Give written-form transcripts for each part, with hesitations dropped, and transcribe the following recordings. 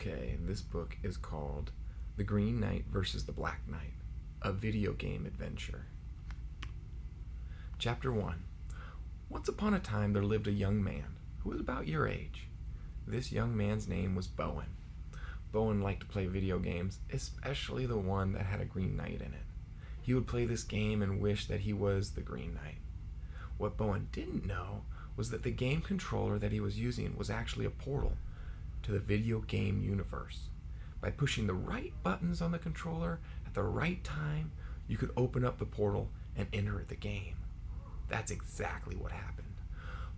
Okay, this book is called The Green Knight versus the Black Knight, a video game adventure. Chapter 1. Once upon a time there lived a young man who was about your age. This young man's name was Bowen. Bowen liked to play video games, especially the one that had a Green Knight in it. He would play this game and wish that he was the Green Knight. What Bowen didn't know was that the game controller that he was using was actually a portal to the video game universe. By pushing the right buttons on the controller at the right time, you could open up the portal and enter the game. That's exactly what happened.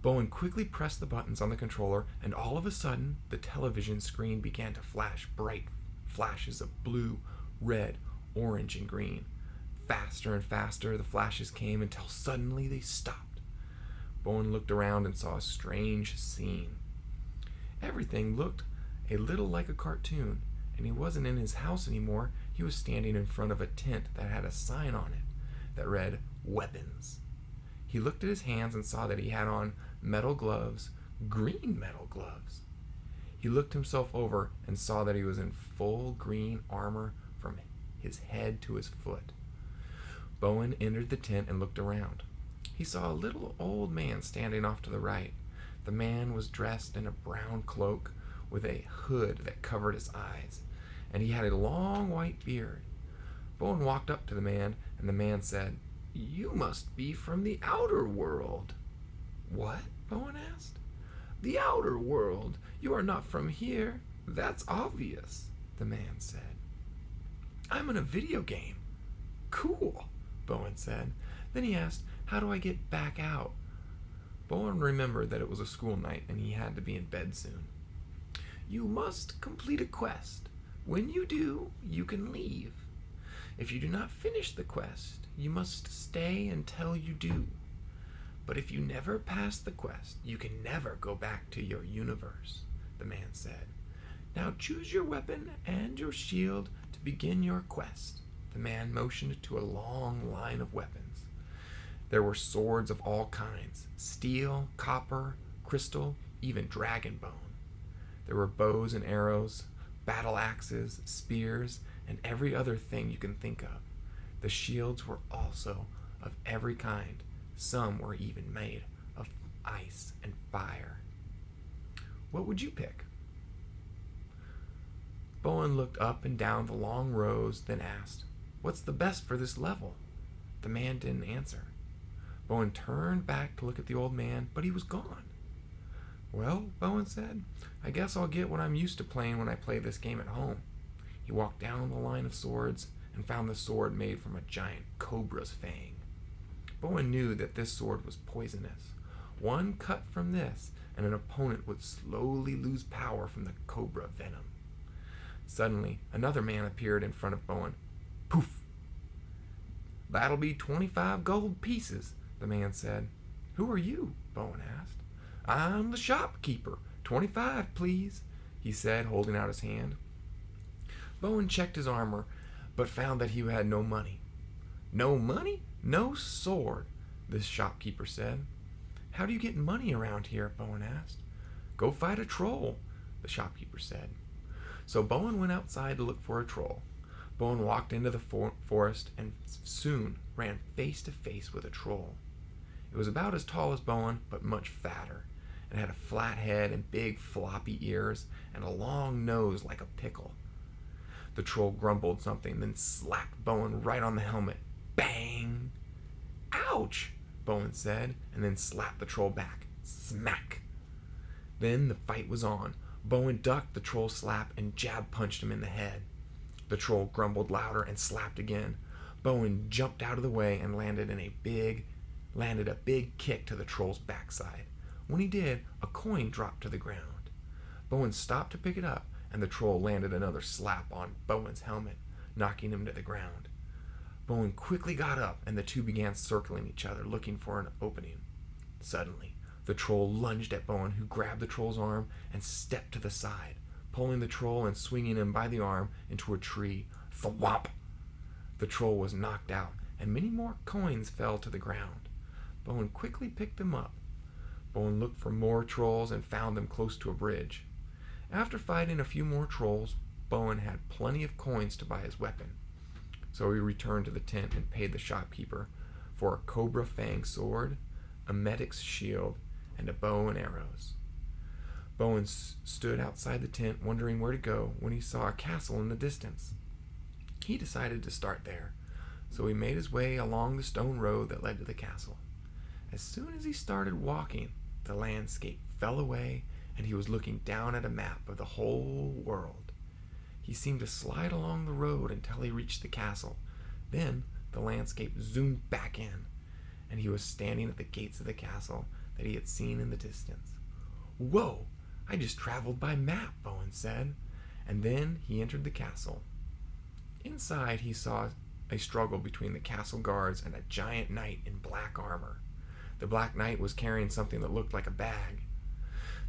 Bowen quickly pressed the buttons on the controller, and all of a sudden, the television screen began to flash bright flashes of blue, red, orange, and green. Faster and faster the flashes came until suddenly they stopped. Bowen looked around and saw a strange scene. Everything looked a little like a cartoon, and he wasn't in his house anymore. He was standing in front of a tent that had a sign on it that read, "Weapons." He looked at his hands and saw that he had on metal gloves, green metal gloves. He looked himself over and saw that he was in full green armor from his head to his foot. Bowen entered the tent and looked around. He saw a little old man standing off to the right. The man was dressed in a brown cloak with a hood that covered his eyes, and he had a long white beard. Bowen walked up to the man, and the man said, "You must be from the outer world." "What?" Bowen asked. "The outer world. You are not from here. That's obvious," the man said. "I'm in a video game." "Cool," Bowen said. Then he asked, "How do I get back out?" Bowen remembered that it was a school night and he had to be in bed soon. "You must complete a quest. When you do, you can leave. If you do not finish the quest, you must stay until you do. But if you never pass the quest, you can never go back to your universe," the man said. "Now choose your weapon and your shield to begin your quest." The man motioned to a long line of weapons. There were swords of all kinds: steel, copper, crystal, even dragon bone. There were bows and arrows, battle axes, spears, and every other thing you can think of. The shields were also of every kind. Some were even made of ice and fire. What would you pick? Bowen looked up and down the long rows, then asked, "What's the best for this level?" The man didn't answer. Bowen turned back to look at the old man, but he was gone. "Well," Bowen said, "I guess I'll get what I'm used to playing when I play this game at home." He walked down the line of swords and found the sword made from a giant cobra's fang. Bowen knew that this sword was poisonous. One cut from this, and an opponent would slowly lose power from the cobra venom. Suddenly, another man appeared in front of Bowen. Poof! "That'll be 25 gold pieces," the man said. "Who are you?" Bowen asked. "I'm the shopkeeper. 25, please," he said, holding out his hand. Bowen checked his armor, but found that he had no money. "No money? No sword," the shopkeeper said. "How do you get money around here?" Bowen asked. "Go fight a troll," the shopkeeper said. So Bowen went outside to look for a troll. Bowen walked into the forest and soon ran face to face with a troll. It was about as tall as Bowen, but much fatter. It had a flat head and big floppy ears and a long nose like a pickle. The troll grumbled something, then slapped Bowen right on the helmet. Bang! "Ouch!" Bowen said, and then slapped the troll back. Smack! Then the fight was on. Bowen ducked the troll's slap and jab punched him in the head. The troll grumbled louder and slapped again. Bowen jumped out of the way and landed a big kick to the troll's backside. When he did, a coin dropped to the ground. Bowen stopped to pick it up, and the troll landed another slap on Bowen's helmet, knocking him to the ground. Bowen quickly got up, and the two began circling each other, looking for an opening. Suddenly, the troll lunged at Bowen, who grabbed the troll's arm and stepped to the side, pulling the troll and swinging him by the arm into a tree. Thwomp! The troll was knocked out, and many more coins fell to the ground. Bowen quickly picked them up. Bowen looked for more trolls and found them close to a bridge. After fighting a few more trolls, Bowen had plenty of coins to buy his weapon. So he returned to the tent and paid the shopkeeper for a cobra fang sword, a medic's shield, and a bow and arrows. Bowen stood outside the tent wondering where to go when he saw a castle in the distance. He decided to start there, so he made his way along the stone road that led to the castle. As soon as he started walking, the landscape fell away and he was looking down at a map of the whole world. He seemed to slide along the road until he reached the castle. Then the landscape zoomed back in, and he was standing at the gates of the castle that he had seen in the distance. "Whoa! I just traveled by map," Bowen said, and then he entered the castle. Inside he saw a struggle between the castle guards and a giant knight in black armor. The Black Knight was carrying something that looked like a bag.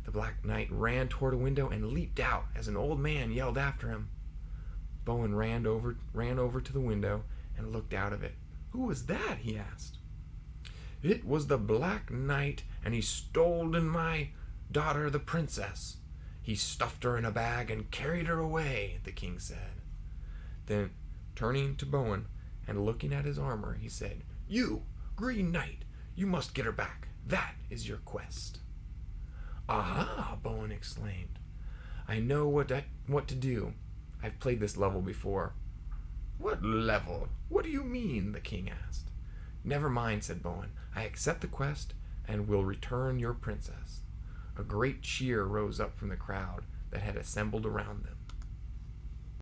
The Black Knight ran toward a window and leaped out as an old man yelled after him. Bowen ran over to the window and looked out of it. "Who was that?" he asked. "It was the Black Knight, and he stole my daughter, the princess. He stuffed her in a bag and carried her away," the king said. Then, turning to Bowen and looking at his armor, he said, "You, Green Knight, you must get her back. That is your quest." "Aha!" Bowen exclaimed. "I know what to do. I've played this level before." "What level? What do you mean?" the king asked. "Never mind," said Bowen. "I accept the quest and will return your princess." A great cheer rose up from the crowd that had assembled around them.